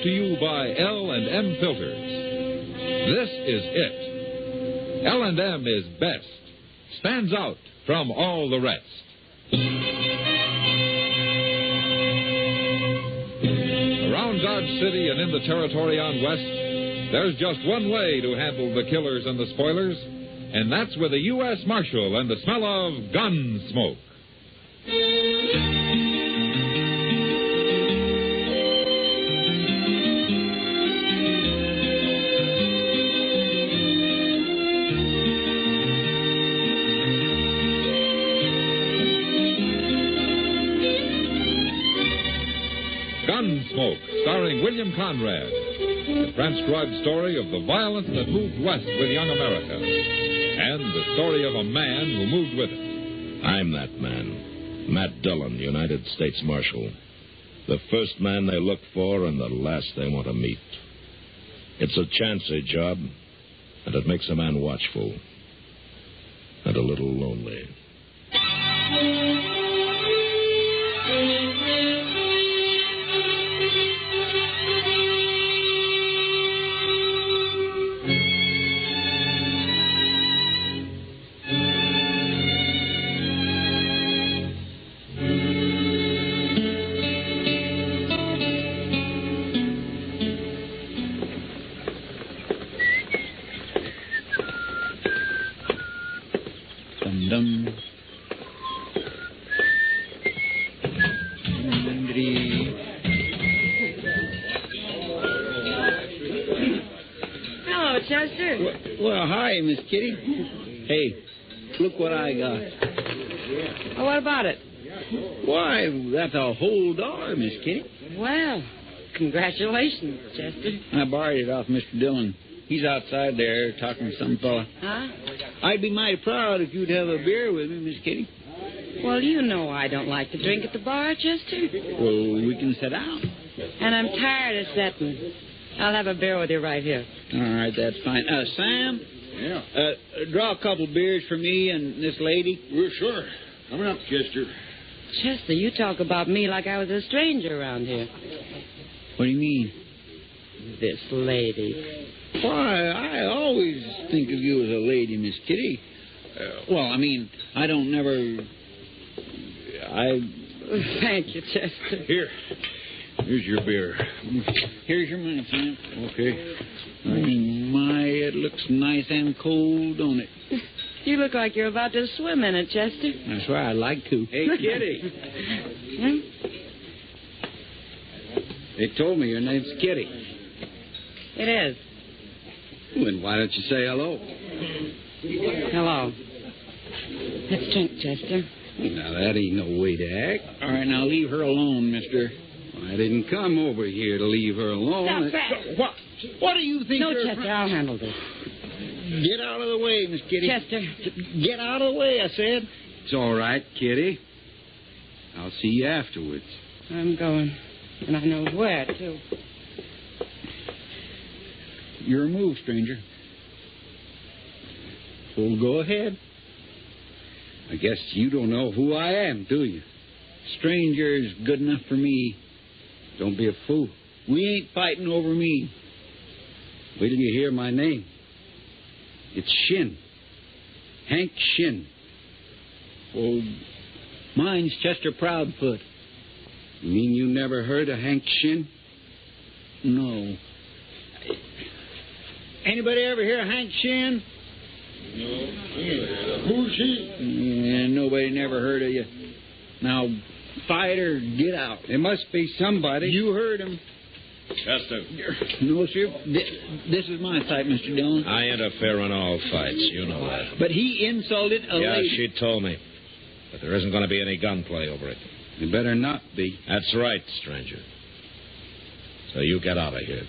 Brought to you by L&M Filters. This is it. L&M is best. Stands out from all the rest. Around Dodge City and in the territory on West, there's just one way to handle the killers and the spoilers, and that's with a U.S. Marshal and the smell of Gunsmoke. Gunsmoke, starring William Conrad. The transcribed story of the violence that moved west with young America. And the story of a man who moved with it. I'm that man. Matt Dillon, United States Marshal. The first man they look for and the last they want to meet. It's a chancy job, and it makes a man watchful. And a little lonely. Hello, Chester. Well, hi, Miss Kitty. Hey, look what I got. Oh, what about it? Why, that's a whole $1, Miss Kitty. Well, congratulations, Chester. I borrowed it off Mr. Dillon. He's outside there talking to some fella. Huh? I'd be mighty proud if you'd have a beer with me, Miss Kitty. Well, you know I don't like to drink at the bar, Chester. Well, we can sit down. And I'm tired of sitting. I'll have a beer with you right here. All right, that's fine. Sam? Yeah? Draw a couple beers for me and this lady. Well, sure. Coming up, Chester. Chester, you talk about me like I was a stranger around here. What do you mean? This lady. Why, I always think of you as a lady, Miss Kitty. Well, I mean, I don't never... Thank you, Chester. Here's your beer. Here's your money, Sam. Okay. Oh, my, it looks nice and cold, don't it? You look like you're about to swim in it, Chester. That's right, I'd like to. Hey, Kitty. They told me your name's Kitty. It is. Then why don't you say hello? Hello. Let's drink, Chester. Now, that ain't no way to act. All right, now leave her alone, mister. I didn't come over here to leave her alone. Stop that. What do you think No, you're... Chester, I'll handle this. Get out of the way, Miss Kitty. Chester. Get out of the way, I said. It's all right, Kitty. I'll see you afterwards. I'm going. And I know where, too. Your move, stranger. Well, go ahead. I guess you don't know who I am, do you? Stranger's good enough for me. Don't be a fool. We ain't fighting over me. Wait till you hear my name. It's Shin. Hank Shin. Well, mine's Chester Proudfoot. You mean you never heard of Hank Shin? No. Anybody ever hear of Hank Shin? No. Who's he? Yeah, nobody never heard of you. Now, fighter, get out. There must be somebody. You heard him. Chester. No, sir. This is my fight, Mr. Dillon. I interfere in all fights. You know that. But he insulted a lady. Yeah, she told me. But there isn't going to be any gunplay over it. You better not be. That's right, stranger. So you get out of here.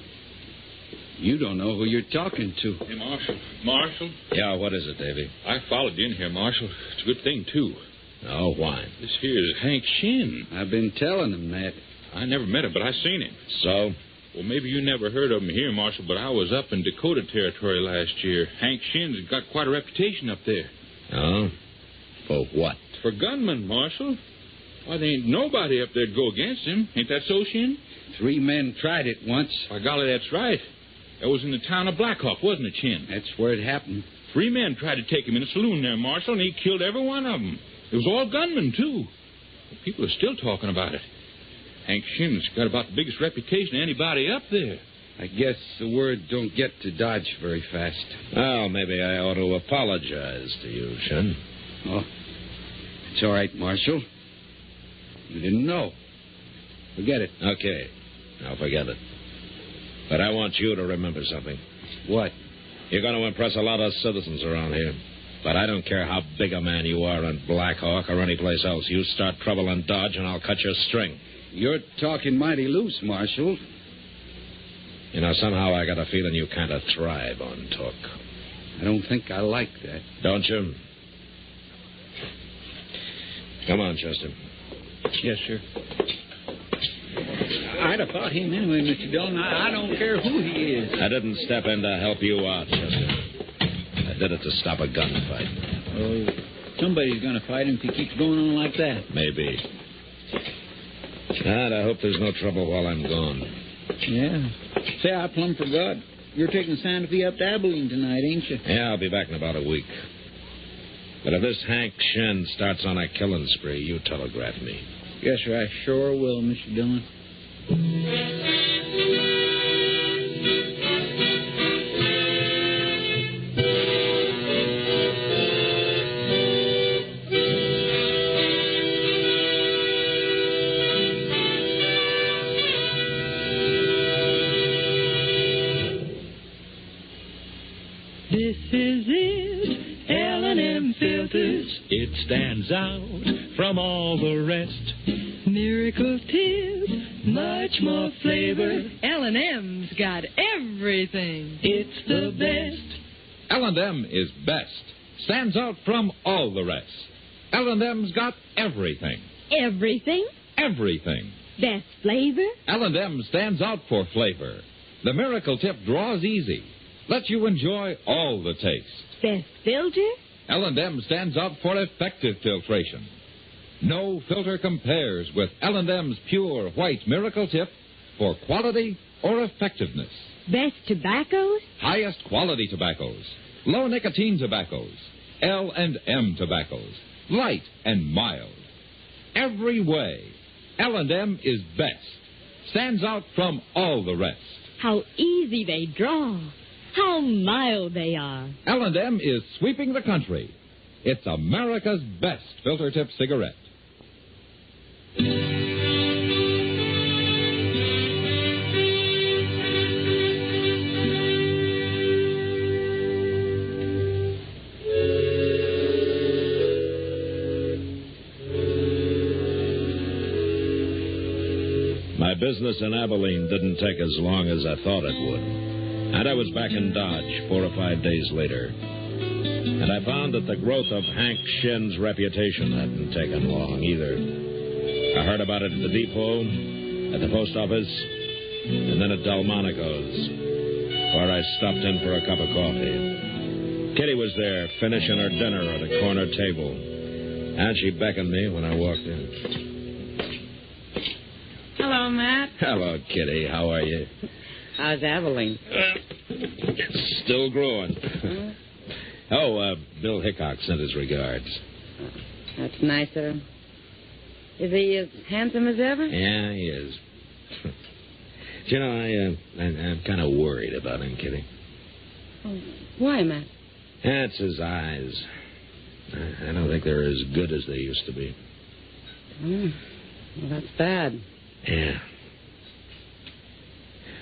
You don't know who you're talking to. Hey, Marshal. Marshal? Yeah, what is it, Davy? I followed you in here, Marshal. It's a good thing, too. Oh, why? This here is Hank Shin. I've been telling him that. I never met him, but I seen him. So? Well, maybe you never heard of him here, Marshal, but I was up in Dakota Territory last year. Hank Shin's got quite a reputation up there. Oh? For what? For gunmen, Marshal. Why, there ain't nobody up there to go against him. Ain't that so, Shin? 3 men tried it once. By golly, that's right. That was in the town of Blackhawk, wasn't it, Shin? That's where it happened. 3 men tried to take him in a saloon there, Marshal, and he killed every one of them. It was all gunmen, too. People are still talking about it. Hank Shin's got about the biggest reputation of anybody up there. I guess the word don't get to Dodge very fast. Well, maybe I ought to apologize to you, Shin. Oh, it's all right, Marshal. You didn't know. Forget it. Okay, I'll forget it. But I want you to remember something. What? You're going to impress a lot of citizens around here. But I don't care how big a man you are in Blackhawk or anyplace else. You start trouble in Dodge and I'll cut your string. You're talking mighty loose, Marshal. You know, somehow I got a feeling you kind of thrive on talk. I don't think I like that. Don't you? Come on, Chester. Yes, sir. I'd have fought him anyway, Mr. Dillon. I don't care who he is. I didn't step in to help you out, Chester. I did it to stop a gunfight. Oh, somebody's going to fight him if he keeps going on like that. Maybe. And I hope there's no trouble while I'm gone. Yeah. Say, I plumb forgot. You're taking Santa Fe up to Abilene tonight, ain't you? Yeah, I'll be back in about a week. But if this Hank Shin starts on a killing spree, you telegraph me. Yes, sir, I sure will, Mr. Dillon. This is it, L&M Filters. It stands out from all the rest. Miracle Tip, much more flavor. L&M's got everything. It's the best. L&M is best. Stands out from all the rest. L&M's got everything. Everything? Everything. Best flavor? L&M stands out for flavor. The Miracle Tip draws easy. Lets you enjoy all the taste. Best filter? L&M stands out for effective filtration. No filter compares with L&M's pure white Miracle Tip for quality or effectiveness. Best tobaccos? Highest quality tobaccos. Low nicotine tobaccos. L&M tobaccos. Light and mild. Every way, L&M is best. Stands out from all the rest. How easy they draw. How mild they are. L&M is sweeping the country. It's America's best filter tip cigarette. My business in Abilene didn't take as long as I thought it would. And I was back in Dodge 4 or 5 days later. And I found that the growth of Hank Shin's reputation hadn't taken long either. I heard about it at the depot, at the post office, and then at Delmonico's, where I stopped in for a cup of coffee. Kitty was there, finishing her dinner at a corner table. And she beckoned me when I walked in. Hello, Matt. Hello, Kitty. How are you? How's Abilene? Still growing. Bill Hickok sent his regards. That's nice of him. Is he as handsome as ever? Yeah, he is. You know, I'm kind of worried about him, Kitty. Oh, why, Matt? That's his eyes. I don't think they're as good as they used to be. Well, that's bad. Yeah.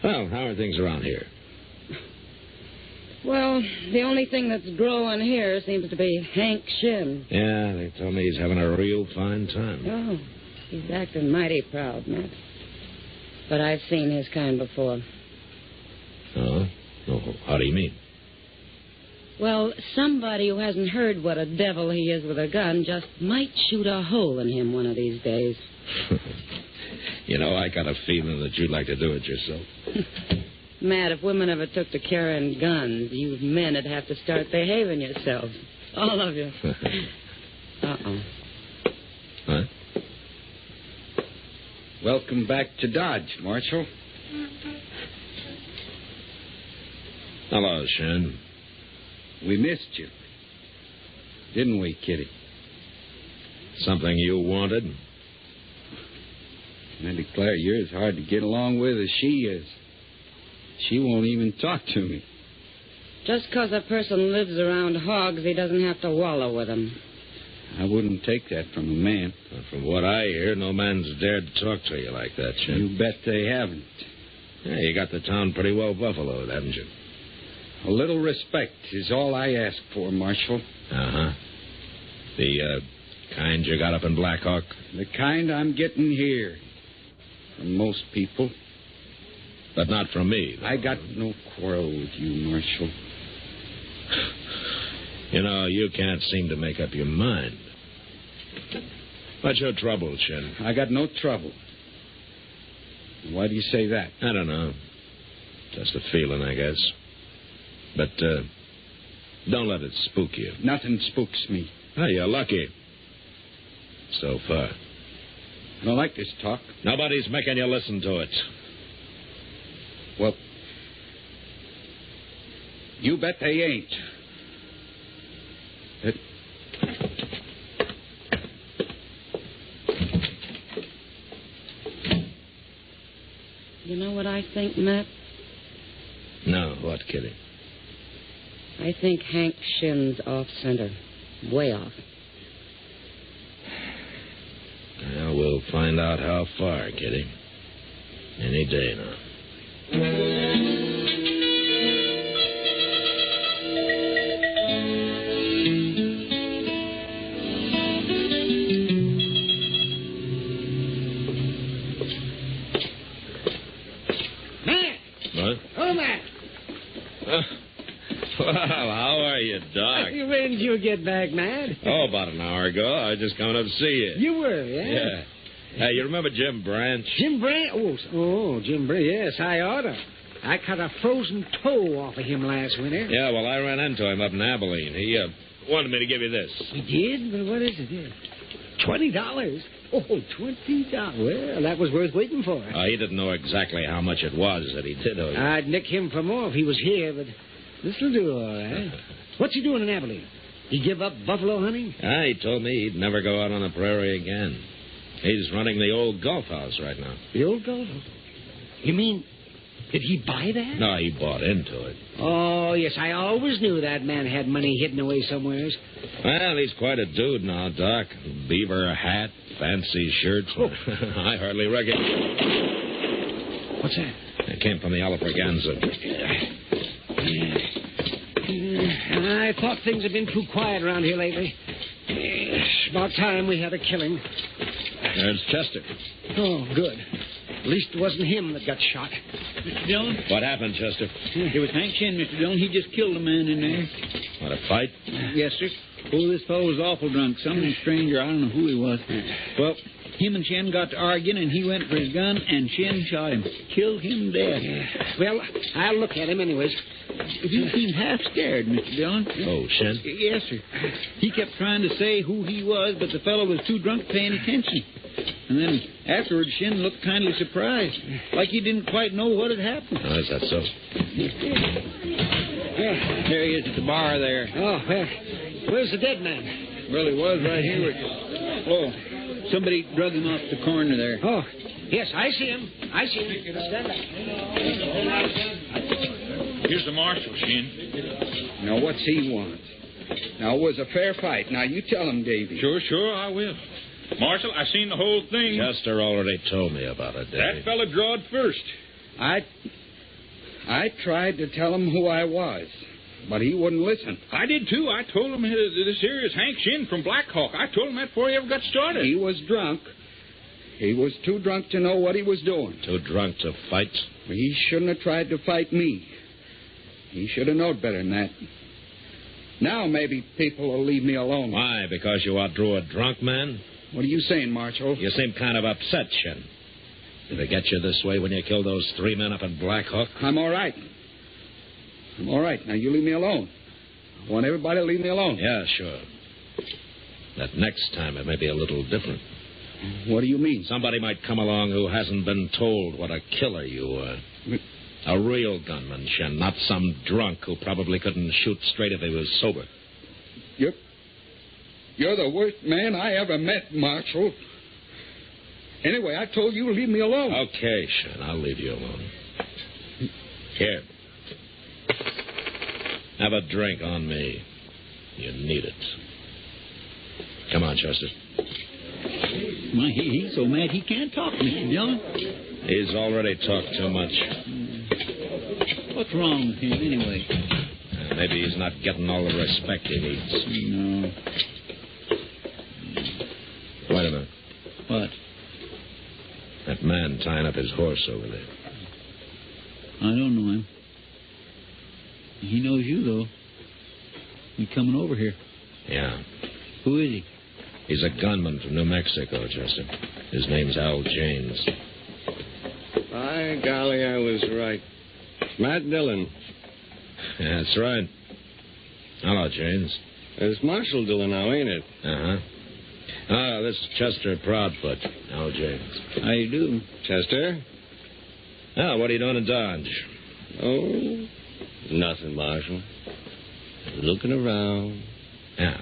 Well, how are things around here? Well, the only thing that's growing here seems to be Hank Shin. Yeah, they told me he's having a real fine time. Oh, he's acting mighty proud, Matt. But I've seen his kind before. Oh? How do you mean? Well, somebody who hasn't heard what a devil he is with a gun just might shoot a hole in him one of these days. You know, I got a feeling that you'd like to do it yourself. Matt, if women ever took to carrying guns, you men would have to start behaving yourselves. All of you. Uh-oh. What? Welcome back to Dodge, Marshal. Hello, Shin. We missed you. Didn't we, Kitty? Something you wanted? I declare you're as hard to get along with as she is. She won't even talk to me. Just 'cause a person lives around hogs, he doesn't have to wallow with them. I wouldn't take that from a man. Well, from what I hear, no man's dared to talk to you like that, Shin. You bet they haven't. Yeah, you got the town pretty well buffaloed, haven't you? A little respect is all I ask for, Marshal. Uh-huh. The kind you got up in Black Hawk? The kind I'm getting here. From most people. But not from me, though. I got no quarrel with you, Marshal. You know, you can't seem to make up your mind. What's your trouble, Shin? I got no trouble. Why do you say that? I don't know. Just a feeling, I guess. But, don't let it spook you. Nothing spooks me. Oh, you're lucky. So far. I don't like this talk. Nobody's making you listen to it. Well, you bet they ain't. You know what I think, Matt? No, what, Kitty? I think Hank Shin's off center. Way off. Well, we'll find out how far, Kitty. Any day now. What? Oh, Matt. Well, how are you, Doc? When did you get back, Matt? Oh, about an hour ago. I was just coming up to see you. You were, yeah? Yeah. Hey, you remember Jim Branch? Jim Branch? Oh, Jim Branch, yes, I oughta. I cut a frozen toe off of him last winter. Yeah, well, I ran into him up in Abilene. He wanted me to give you this. He did? But what is it? $20? Oh, $20. Well, that was worth waiting for. He didn't know exactly how much it was that he did owe you. I'd nick him for more if he was here, but this'll do all right. What's he doing in Abilene? He give up buffalo hunting? He told me he'd never go out on the prairie again. He's running the old golf house right now. The old golf house? You mean, did he buy that? No, he bought into it. Oh, yes, I always knew that man had money hidden away somewheres. Well, he's quite a dude now, Doc. Beaver hat, fancy shirts. Oh. I hardly recognize. What's that? It came from the Alfraganza. I thought things had been too quiet around here lately. It's about time we had a killing. There's Chester. Oh, good. At least it wasn't him that got shot. Mr. Dillon? What happened, Chester? It was Hank Shin, Mr. Dillon. He just killed a man in there. What, a fight? Yes, sir. Oh, this fellow was awful drunk. Some stranger, I don't know who he was. Well, him and Shin got to arguing, and he went for his gun, and Shin shot him. Killed him dead. Well, I'll look at him anyways. He seemed half scared, Mr. Dillon. Oh, Shin? Yes, sir. He kept trying to say who he was, but the fellow was too drunk paying attention. And then afterwards, Shin looked kindly surprised, like he didn't quite know what had happened. Oh, is that so? Yeah. There he is at the bar there. Oh, well, where's the dead man? Well, he was right here with you. Oh, somebody drug him off the corner there. Oh, yes, I see him. I see him. Stand up. Here's the marshal, Shin. Now, what's he want? Now, it was a fair fight. Now, you tell him, Davy. Sure, I will. Marshal, I seen the whole thing. Chester already told me about it, Davy. That fella drawed first. I tried to tell him who I was, but he wouldn't listen. I did, too. I told him this here is Hank Shin from Black Hawk. I told him that before he ever got started. He was drunk. He was too drunk to know what he was doing. Too drunk to fight? He shouldn't have tried to fight me. He should have known better than that. Now maybe people will leave me alone. Why? Because you outdrew a drunk man? What are you saying, Marshal? You seem kind of upset, Shin. Did it get you this way when you killed those 3 men up in Black Hawk? I'm all right. I'm all right. Now, you leave me alone. I want everybody to leave me alone. Yeah, sure. That next time it may be a little different. What do you mean? Somebody might come along who hasn't been told what a killer you are. A real gunman, Shin, not some drunk who probably couldn't shoot straight if he was sober. You're the worst man I ever met, Marshal. Anyway, I told you to leave me alone. Okay, Shin, I'll leave you alone. Here. Have a drink on me. You need it. Come on, Chester. My, he's so mad he can't talk, Mr. Dillon. He's already talked too much. What's wrong with him, anyway? Maybe he's not getting all the respect he needs. No. Wait a minute. What? That man tying up his horse over there. I don't know him. He knows you, though. He's coming over here. Yeah. Who is he? He's a gunman from New Mexico, Chester. His name's Al James. By golly, I was right. Matt Dillon. Yeah, that's right. Hello, James. It's Marshal Dillon now, ain't it? Uh-huh. Ah, this is Chester Proudfoot. Al James. How you do? Chester? Ah, what are you doing in Dodge? Oh, nothing, Marshal. Looking around. Yeah.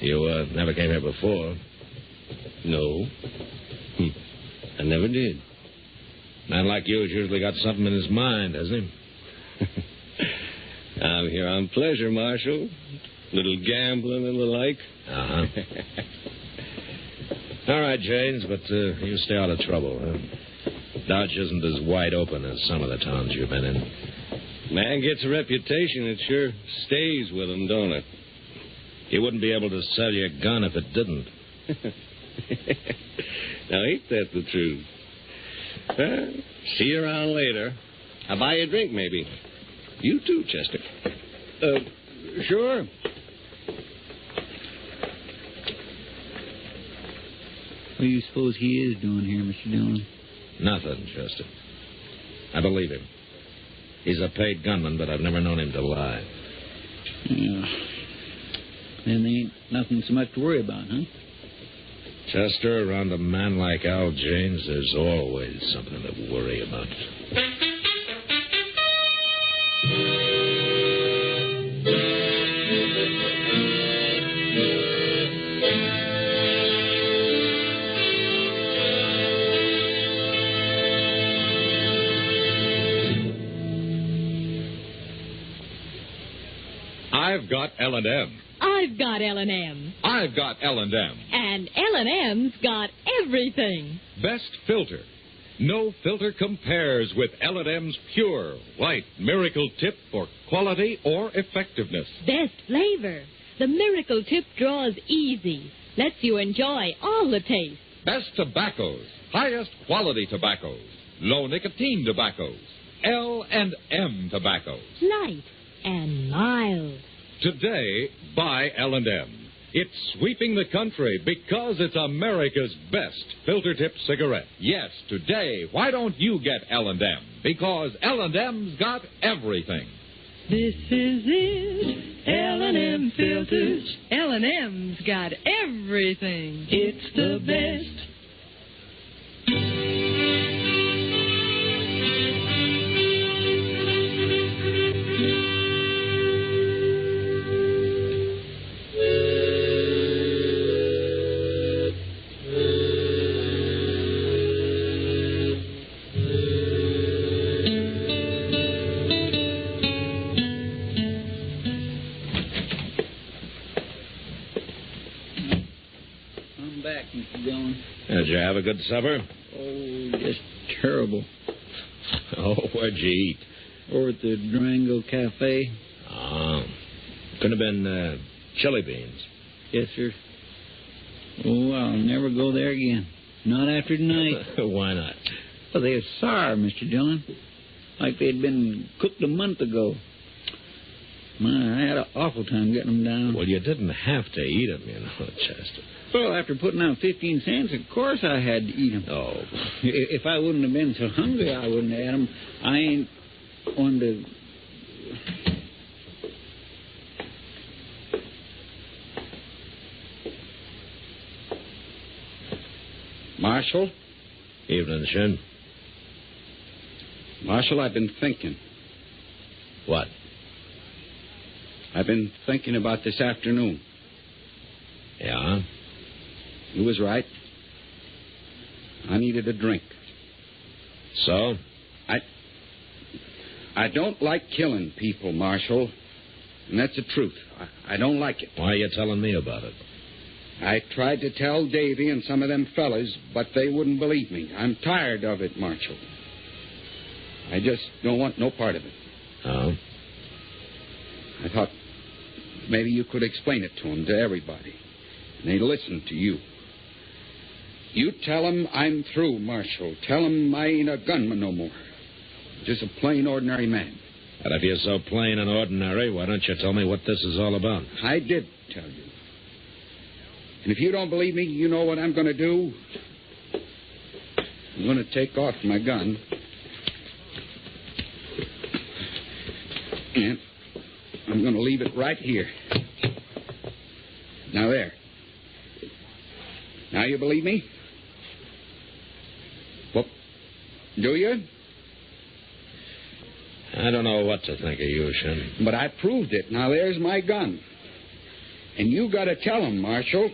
You never came here before. No. I never did. Man like you's usually got something in his mind, hasn't he? I'm here on pleasure, Marshal. Little gambling and the like. Uh-huh. All right, James, but you stay out of trouble, huh? Dodge isn't as wide open as some of the towns you've been in. Man gets a reputation, it sure stays with him, don't it? He wouldn't be able to sell you a gun if it didn't. Now, ain't that the truth? See you around later. I'll buy you a drink, maybe. You too, Chester. Sure. What do you suppose he is doing here, Mr. Dillon? Nothing, Chester. I believe him. He's a paid gunman, but I've never known him to lie. Yeah. Then there ain't nothing so much to worry about, huh? Chester, around a man like Al James, there's always something to worry about. I've got L&M. I've got L&M. I've got L&M. And L&M's got everything. Best filter. No filter compares with L&M's pure, white Miracle Tip for quality or effectiveness. Best flavor. The Miracle Tip draws easy. Lets you enjoy all the taste. Best tobaccos. Highest quality tobaccos. Low nicotine tobaccos. L&M tobaccos. Light and mild. Today, buy L&M. It's sweeping the country because it's America's best filter tip cigarette. Yes, today, why don't you get L&M? Because L&M's got everything. This is it, L&M filters. L&M's got everything. It's the best. Did you have a good supper? Oh, just terrible. Oh, where'd you eat? Over at the Durango Cafe. Oh. Could have been chili beans. Yes, sir. Oh, I'll never go there again. Not after tonight. Why not? Well, they're sour, Mr. Dillon. Like they'd been cooked a month ago. My, I had an awful time getting them down. Well, you didn't have to eat them, you know, Chester. Well, after putting out 15 cents, of course I had to eat them. Oh. If I wouldn't have been so hungry, I wouldn't have had them. I ain't on the... Marshal. Evening, Shin. Marshal, I've been thinking. What? I've been thinking about this afternoon. Yeah? You was right. I needed a drink. So? I don't like killing people, Marshal. And that's the truth. I don't like it. Why are you telling me about it? I tried to tell Davy and some of them fellas, but they wouldn't believe me. I'm tired of it, Marshal. I just don't want no part of it. Oh? I thought maybe you could explain it to them, to everybody. And they'd listen to you. You tell them I'm through, Marshal. Tell them I ain't a gunman no more. Just a plain, ordinary man. And if you're so plain and ordinary, why don't you tell me what this is all about? I did tell you. And if you don't believe me, you know what I'm going to do? I'm going to take off my gun. And I'm going to leave it right here. Now, there. Now you believe me? Well, do you? I don't know what to think of you, Shin. But I proved it. Now, there's my gun. And you got to tell them, Marshal.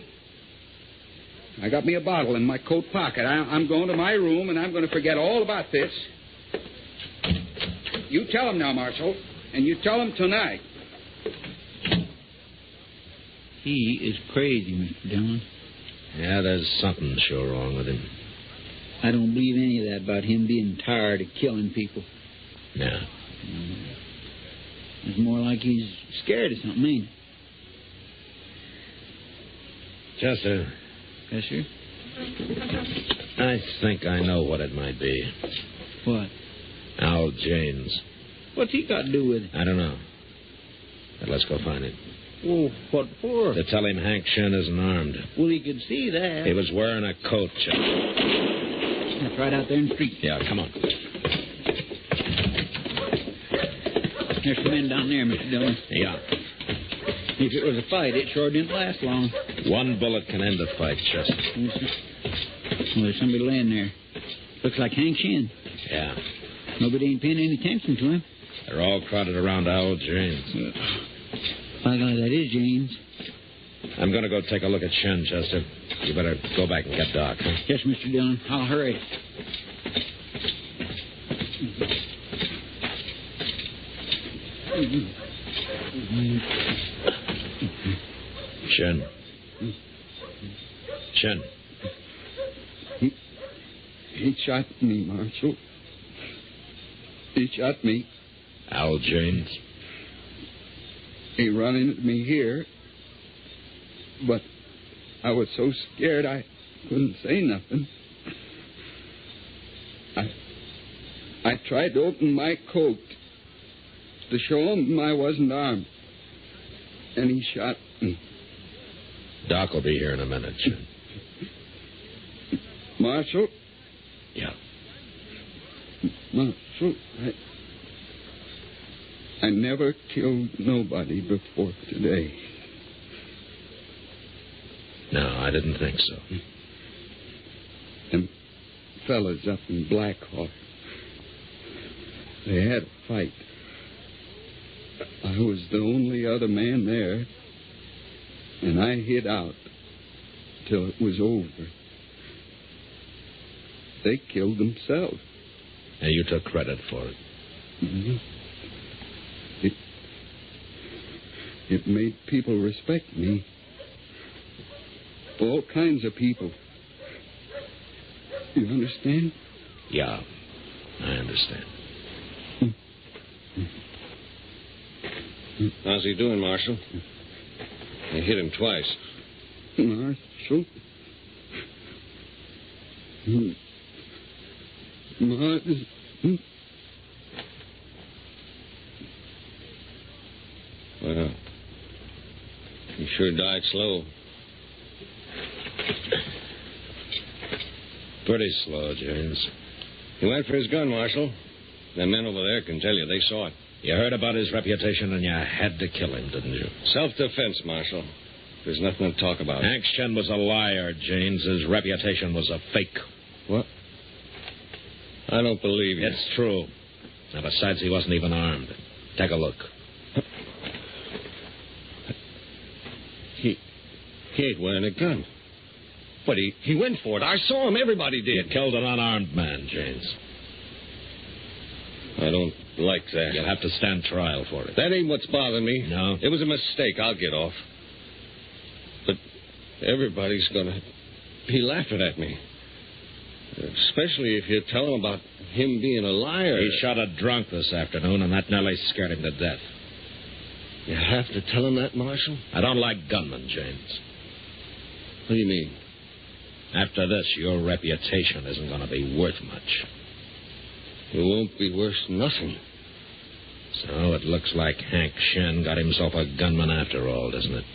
I got me a bottle in my coat pocket. I'm going to my room, and I'm going to forget all about this. You tell them now, Marshal. And you tell them tonight. He is crazy, Mr. Dillon. Yeah, there's something sure wrong with him. I don't believe any of that about him being tired of killing people. Yeah. It's more like he's scared of something, ain't it? Chester. Yes, sir? I think I know what it might be. What? Al James. What's he got to do with it? I don't know. But let's go find him. Oh, what for? To tell him Hank Shin isn't armed. Well, he could see that. He was wearing a coat, Chester. That's right out there in the street. Yeah, come on. There's some men down there, Mr. Dillon. Yeah. If it was a fight, it sure didn't last long. One bullet can end a fight, Chester. Well, there's somebody laying there. Looks like Hank Shin. Yeah. Nobody ain't paying any attention to him. They're all crowded around Al James. By God, that is James. I'm going to go take a look at Shin, Chester. You better go back and get Doc, huh? Yes, Mr. Dillon. I'll hurry. Shin. Shin. He shot me, Marshal. He shot me. Al James. He run into me here. But I was so scared I couldn't say nothing. I tried to open my coat to show him I wasn't armed. And he shot me. Doc will be here in a minute, Shin. Marshal? Yeah. Marshal, I never killed nobody before today. No, I didn't think so. Them fellas up in Black Hawk, they had a fight. I was the only other man there, and I hid out till it was over. They killed themselves. And you took credit for it. Mm-hmm. It made people respect me. All kinds of people. You understand? Yeah, I understand. How's he doing, Marshal? They hit him twice. Marshal? Well, he sure died slow. Pretty slow, James. He went for his gun, Marshal. The men over there can tell you they saw it. You heard about his reputation and you had to kill him, didn't you? Self-defense, Marshal. There's nothing to talk about. Hank Shin was a liar, James. His reputation was a fake. What? I don't believe you. It's true. And besides, he wasn't even armed. Take a look. He ain't wearing a gun. But he went for it. I saw him. Everybody did. You killed an unarmed man, James. I don't like that. You'll have to stand trial for it. That ain't what's bothering me. No? It was a mistake. I'll get off. But everybody's going to be laughing at me. Especially if you tell them about him being a liar. He shot a drunk this afternoon, and that Nellie scared him to death. You have to tell him that, Marshal? I don't like gunmen, James. What do you mean? After this, your reputation isn't going to be worth much. It won't be worth nothing. So it looks like Hank Shen got himself a gunman after all, doesn't it?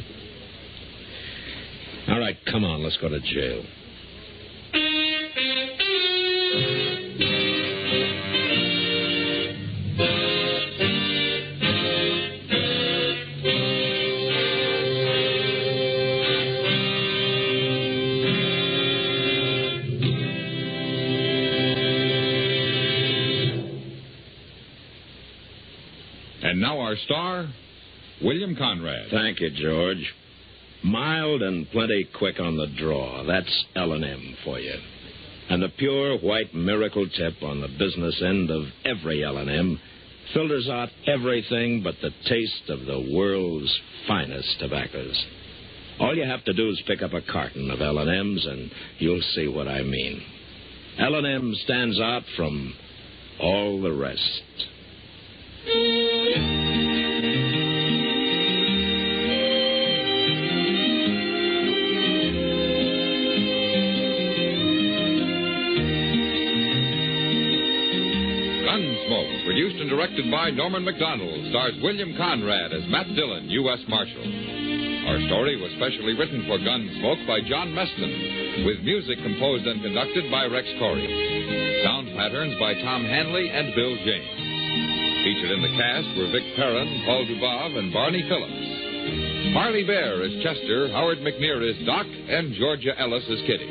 All right, come on, let's go to jail. And now our star, William Conrad. Thank you, George. Mild and plenty quick on the draw. That's L&M for you. And the pure white miracle tip on the business end of every L&M filters out everything but the taste of the world's finest tobaccos. All you have to do is pick up a carton of L&M's and you'll see what I mean. L&M stands out from all the rest. Gunsmoke, produced and directed by Norman MacDonald, stars William Conrad as Matt Dillon, U.S. Marshal. Our story was specially written for Gunsmoke by John Meston, with music composed and conducted by Rex Corey. Sound patterns by Tom Hanley and Bill James. Featured in the cast were Vic Perrin, Paul Dubov, and Barney Phillips. Marley Bear as Chester, Howard McNear as Doc, and Georgia Ellis as Kitty.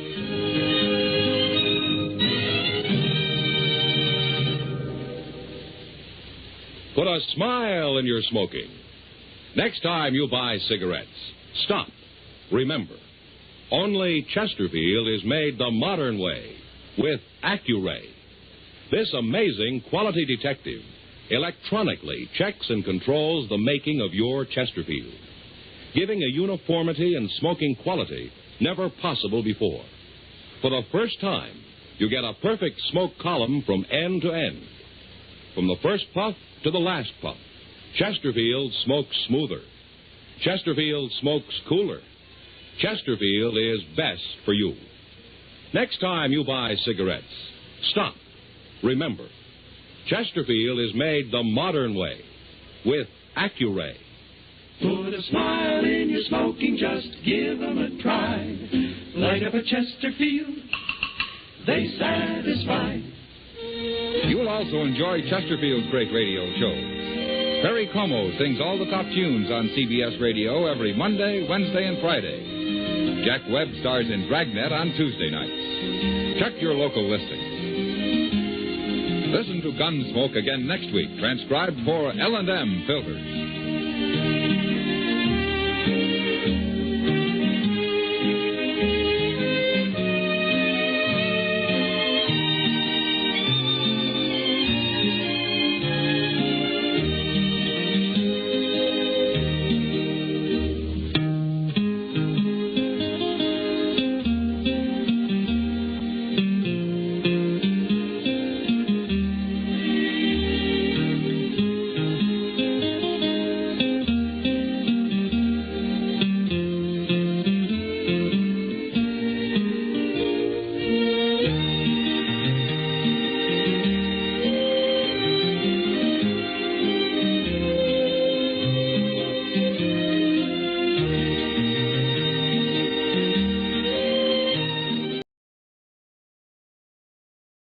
Put a smile in your smoking. Next time you buy cigarettes, stop. Remember, only Chesterfield is made the modern way with Accuray. This amazing quality detective electronically checks and controls the making of your Chesterfield, giving a uniformity and smoking quality never possible before. For the first time, you get a perfect smoke column from end to end. From the first puff to the last puff, Chesterfield smokes smoother. Chesterfield smokes cooler. Chesterfield is best for you. Next time you buy cigarettes, stop. Remember, Chesterfield is made the modern way with Accuray. Put a smile in your smoking, just give them a try. Light up a Chesterfield, they satisfy. You will also enjoy Chesterfield's great radio show. Perry Como sings all the top tunes on CBS Radio every Monday, Wednesday, and Friday. Jack Webb stars in Dragnet on Tuesday nights. Check your local listings. Listen to Gunsmoke again next week, transcribed for L&M Filters.